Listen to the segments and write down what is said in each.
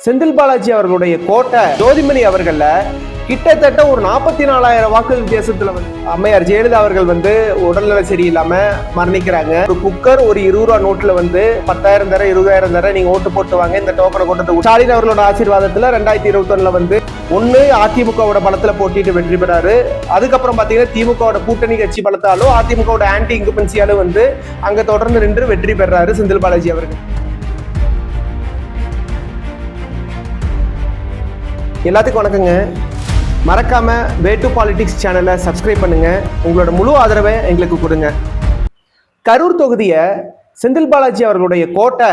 செந்தில் பாலாஜி அவர்களுடைய கோட்டை ஜோதிமணி அவர்கள கிட்டத்தட்ட ஒரு 44,000 வாக்கு வித்தியாசத்துல அம்மையார் ஜெயலலிதா அவர்கள் உடல்நல சரியில்லாம மரணிக்கிறாங்க. ஒரு குக்கர் ஒரு 20 ரூபா நோட்ல 10,000 தர 20,000 தர நீங்க ஓட்டு போட்டு வாங்க இந்த டோக்கனை கொண்டு ஸ்டாலின் அவர்களோட ஆசீர்வாதத்துல 2021 ஒண்ணு அதிமுகவோட பலத்துல போட்டிட்டு வெற்றி பெறாரு. அதுக்கப்புறம் பாத்தீங்கன்னா திமுகவோட கூட்டணி கட்சி பலத்தாலும் அதிமுகவோட ஆன்டி இன்குபென்சியாலும் அங்க தொடர்ந்து நின்று வெற்றி பெறாரு செந்தில் பாலாஜி அவர்கள். எல்லாத்துக்கும் வணக்கங்க. மறக்காம வே டு பாலிடிக்ஸ் சேனலை சப்ஸ்கிரைப் பண்ணுங்க. உங்களோட முழு ஆதரவை எங்களுக்கு கொடுங்க. கரூர் தொகுதியை செந்தில் பாலாஜி அவர்களுடைய கோட்டை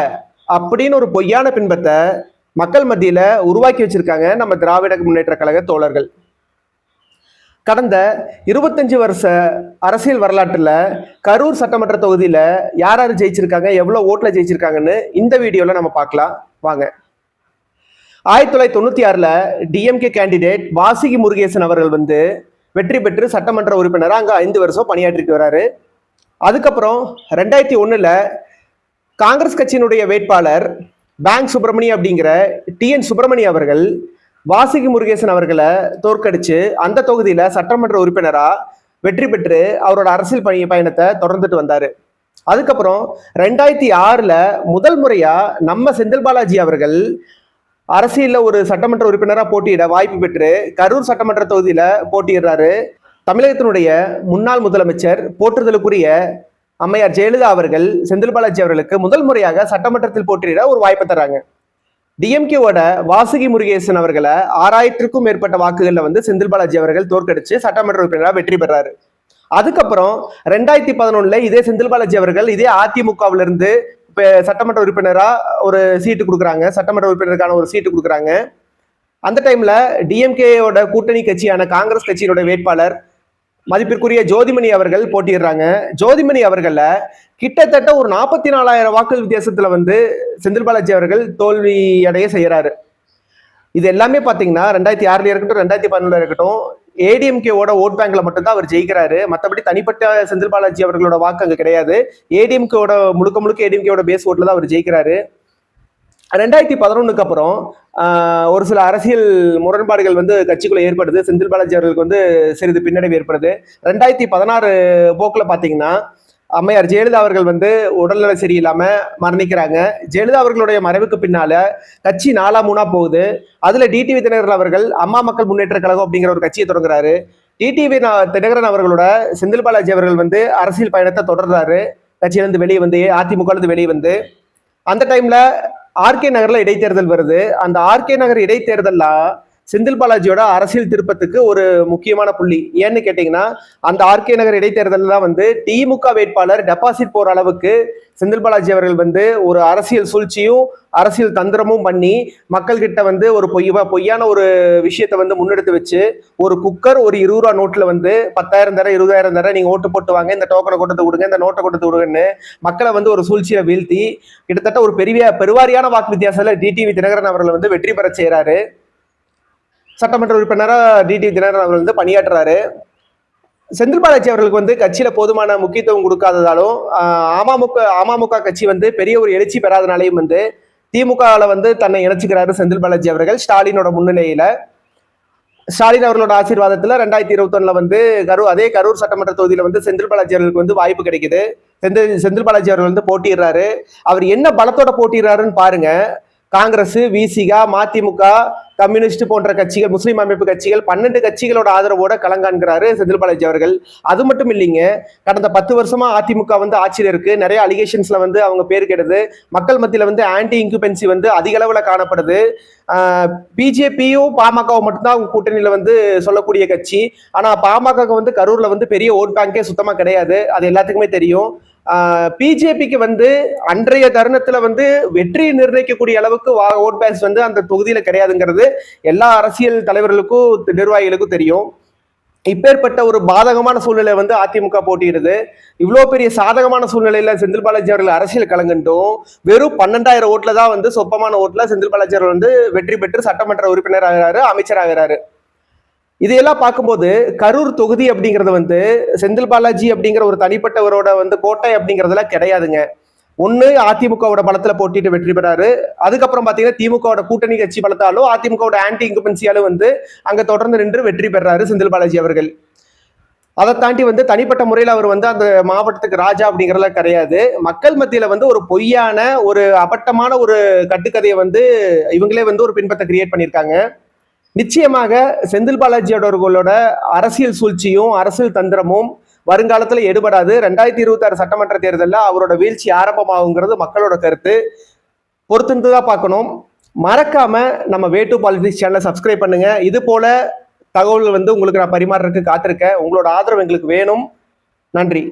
அப்படின்னு ஒரு பொய்யான பின்பத்தை மக்கள் மத்தியில உருவாக்கி வச்சிருக்காங்க நம்ம திராவிட முன்னேற்ற கழக தோழர்கள். கடந்த 25 வருஷ அரசியல் வரலாற்றுல கரூர் சட்டமன்ற தொகுதியில யார் யார் ஜெயிச்சிருக்காங்க, எவ்வளவு ஓட்டுல ஜெயிச்சிருக்காங்கன்னு இந்த வீடியோல நம்ம பார்க்கலாம் வாங்க. 1996 டிஎம்கே கேண்டிடேட் வாசுகி முருகேசன் அவர்கள் வெற்றி பெற்று சட்டமன்ற உறுப்பினராக அங்கே 5 வருஷம் பணியாற்றிட்டு வராரு. அதுக்கப்புறம் 2001 காங்கிரஸ் கட்சியினுடைய வேட்பாளர் பேங்க் சுப்பிரமணியம் அப்படிங்கிற டிஎன் சுப்பிரமணியம் அவர்கள் வாசுகி முருகேசன் அவர்களை தோற்கடிச்சு அந்த தொகுதியில சட்டமன்ற உறுப்பினராக வெற்றி பெற்று அவரோட அரசியல் பயணத்தை தொடர்ந்துட்டு வந்தாரு. அதுக்கப்புறம் 2006 முதல் முறையா நம்ம செந்தில் பாலாஜி அவர்கள் அரசியல்ல ஒரு சட்டமன்ற உறுப்பினராக போட்டியிட வாய்ப்பு பெற்று கரூர் சட்டமன்ற தொகுதியில போட்டியிடுறாரு. தமிழகத்தினுடைய முன்னாள் முதலமைச்சர் போற்றுதலுக்குரிய அம்மையார் ஜெயலலிதா அவர்கள் செந்தில் பாலாஜி அவர்களுக்கு முதல் முறையாக சட்டமன்றத்தில் போட்டியிட ஒரு வாய்ப்பு தராங்க. டிஎம்கேவோட வாசுகி முருகேசன் அவர்களை 6000க்கும் மேற்பட்ட வாக்குகள்ல செந்தில் பாலாஜி அவர்கள் தோற்கடிச்சு சட்டமன்ற உறுப்பினராக வெற்றி பெறாரு. அதுக்கப்புறம் 2011 இதே செந்தில் பாலாஜி அவர்கள் இதே அதிமுகவில இருந்து சட்டமன்ற உறுப்பினரா ஒரு சீட்டு கொடுக்குறாங்க, சட்டமன்ற உறுப்பினருக்கான ஒரு சீட்டு கொடுக்குறாங்க. அந்த டைம்ல டிஎம்கேயோட கூட்டணி கட்சியான காங்கிரஸ் கட்சியினுடைய வேட்பாளர் மதிப்பிற்குரிய ஜோதிமணி அவர்கள் போட்டியிடுறாங்க. ஜோதிமணி அவர்கள கிட்டத்தட்ட ஒரு 44,000 வாக்கு வித்தியாசத்துல செந்தில் பாலாஜி அவர்கள் தோல்வி அடைய செய்யறாரு. இது எல்லாமே பாத்தீங்கன்னா 2006 இருக்கட்டும் 2011 இருக்கட்டும் ஏடிஎம்கேவோட ஓட் பேங்க்ல மட்டும்தான் அவர் ஜெயிக்கிறாரு. மற்றபடி தனிப்பட்ட செந்தில் பாலாஜி அவர்களோட வாக்கு அங்க கிடையாது. ஏடிஎம்கேவோட முழுக்க ஏடிஎம்கேவோட பேஸ் ஓட்ல தான் அவர் ஜெயிக்கிறாரு. 2011 அப்புறம் ஒரு சில அரசியல் முரண்பாடுகள் கட்சிக்குள்ள ஏற்படுது. செந்தில் பாலாஜி அவர்களுக்கு சிறிது பின்னடைவு ஏற்படுது. 2016 போக்குல பாத்தீங்கன்னா அம்மையார் ஜெயலலிதா அவர்கள் உடல்நல சரியில்லாம மரணிக்கிறாங்க. ஜெயலலிதா அவர்களுடைய மறைவுக்கு பின்னால கட்சி 4-3 போகுது. அதுல டிடிவி தினகரன் அவர்கள் அம்மா மக்கள் முன்னேற்ற கழகம் அப்படிங்கிற ஒரு கட்சியை தொடங்குறாரு. டிடிவி தினகரன் அவர்களோட செந்தில் பாலாஜி அவர்கள் அரசியல் பயணத்தை தொடர்றாரு. கட்சியிலிருந்து வெளியே அதிமுக வெளியே அந்த டைம்ல ஆர்கே நகர்ல இடைத்தேர்தல் வருது. அந்த ஆர்கே நகர் இடைத்தேர்தல்ல செந்தில் பாலாஜியோட அரசியல் திருப்பத்துக்கு ஒரு முக்கியமான புள்ளி. ஏன்னு கேட்டீங்கன்னா அந்த ஆர்கே நகர் இடைத்தேர்தல் தான் திமுக வேட்பாளர் டெபாசிட் போற அளவுக்கு செந்தில் பாலாஜி அவர்கள் ஒரு அரசியல் சூழ்ச்சியும் அரசியல் தந்திரமும் பண்ணி மக்கள் கிட்ட ஒரு பொய்யான ஒரு விஷயத்த முன்னெடுத்து வச்சு ஒரு குக்கர் ஒரு 20 ரூபா நோட்ல 10,000 தர 20,000 தர நீங்க ஓட்டு போட்டு வாங்க இந்த டோக்கனை கொண்டு கொடுங்க இந்த நோட்டை கொண்டு விடுங்கன்னு மக்களை ஒரு சூழ்ச்சியை வீழ்த்தி கிட்டத்தட்ட ஒரு பெருவாரியான வாக்கு வித்தியாசத்துல டிடிவி தினகரன் அவர்கள் வெற்றி பெற செய்யறாரு. சட்டமன்ற உறுப்பினராக டிடிவி தினகரன் அவர்கள் பணியாற்றுறாரு. செந்தில் பாலாஜி அவர்களுக்கு கட்சியில போதுமான முக்கியத்துவம் கொடுக்காததாலும் அமமுக கட்சி பெரிய ஒரு எழுச்சி பெறாதனாலையும் திமுகவில் தன்னை இணைச்சுக்கிறாரு செந்தில் பாலாஜி அவர்கள் ஸ்டாலினோட முன்னிலையில. ஸ்டாலின் அவர்களோட ஆசீர்வாதத்துல 2021 அதே கரூர் சட்டமன்ற தொகுதியில செந்தில் பாலாஜி அவர்களுக்கு வாய்ப்பு கிடைக்குது. செந்தில் பாலாஜி அவர்கள் போட்டிடுறாரு. அவர் என்ன பலத்தோட போட்டிடுறாருன்னு பாருங்க. காங்கிரஸ், விசிகா, மதிமுக, கம்யூனிஸ்ட் போன்ற கட்சிகள், முஸ்லீம் அமைப்பு கட்சிகள் 12 கட்சிகளோட ஆதரவோட களங்காண்கிறாரு செந்தில் பாலாஜி அவர்கள். அது மட்டும் இல்லைங்க, கடந்த 10 வருஷமா அதிமுக ஆட்சியில் இருக்கு. நிறைய அலிகேஷன்ஸ்ல அவங்க பேர் கெடுது. மக்கள் மத்தியில ஆன்டி இன்குபென்சி அதிக அளவுல காணப்படுது. பிஜேபியும் பாமகவும் மட்டும்தான் அவங்க கூட்டணியில சொல்லக்கூடிய கட்சி. ஆனா பாமக கரூர்ல பெரிய ஓட் பேங்கே சுத்தமா கிடையாது. அது எல்லாத்துக்குமே தெரியும். பிஜேபிக்கு அன்றைய தருணத்துல வெற்றியை நிர்ணயிக்கக்கூடிய அளவுக்கு ஓட் பேங்க்ஸ் அந்த தொகுதியில கிடையாதுங்கிறது எல்லா அரசியல் தலைவர்களுக்கும் நிர்வாகிகளுக்கும் தெரியும். இப்பேற்பட்ட ஒரு பாதகமான சூழ்நிலை அதிமுக போட்டியிடுது. இவ்வளவு பெரிய சாதகமான சூழ்நிலையில செந்தில் பாலாஜி அவர்கள் அரசியல் கலங்கட்டும் வெறும் 12,000 ஓட்டுல தான் சொப்பமான ஓட்டுல செந்தில் பாலாஜி அவர்கள் வெற்றி பெற்று சட்டமன்ற உறுப்பினர் ஆகிறாரு, அமைச்சர் ஆகிறாரு. இதையெல்லாம் பார்க்கும்போது கரூர் தொகுதி அப்படிங்கிறது செந்தில் பாலாஜி அப்படிங்கிற ஒரு தனிப்பட்டவரோட கோட்டை அப்படிங்கிறதுல கிடையாதுங்க. ஒண்ணு அதிமுகவோட பலத்துல போட்டிட்டு வெற்றி பெறாரு. அதுக்கப்புறம் பாத்தீங்கன்னா திமுகவோட கூட்டணி கட்சி பலத்தாலும் அதிமுகவோட ஆன்டி இன்குபென்சியாலும் வந்து அங்க தொடர்ந்து நின்று வெற்றி பெறாரு செந்தில் பாலாஜி அவர்கள். அதை தாண்டி வந்து தனிப்பட்ட முறையில் அவர் வந்து அந்த மாவட்டத்துக்கு ராஜா அப்படிங்கிறதுல கிடையாது. மக்கள் மத்தியில வந்து ஒரு பொய்யான ஒரு அபட்டமான ஒரு கட்டுக்கதையை வந்து இவங்களே வந்து ஒரு பின்பற்ற கிரியேட் பண்ணியிருக்காங்க. நிச்சயமாக செந்தில் பாலாஜி அவர்களோட அரசியல் சூழ்ச்சியும் அரசியல் தந்திரமும் வருங்காலத்தில் எடுபடாது. 2026 சட்டமன்ற தேர்தலில் அவரோட வீழ்ச்சி ஆரம்பமாகுங்கிறது மக்களோட கருத்து. பொறுத்திருந்து தான் பார்க்கணும். மறக்காம நம்ம வே டு பாலிடிக்ஸ் சேனலை சப்ஸ்கிரைப் பண்ணுங்க. இது போல தகவல்கள் வந்து உங்களுக்கு நான் பரிமாறதுக்கு காத்திருக்கேன். உங்களோட ஆதரவு எங்களுக்கு வேணும். நன்றி.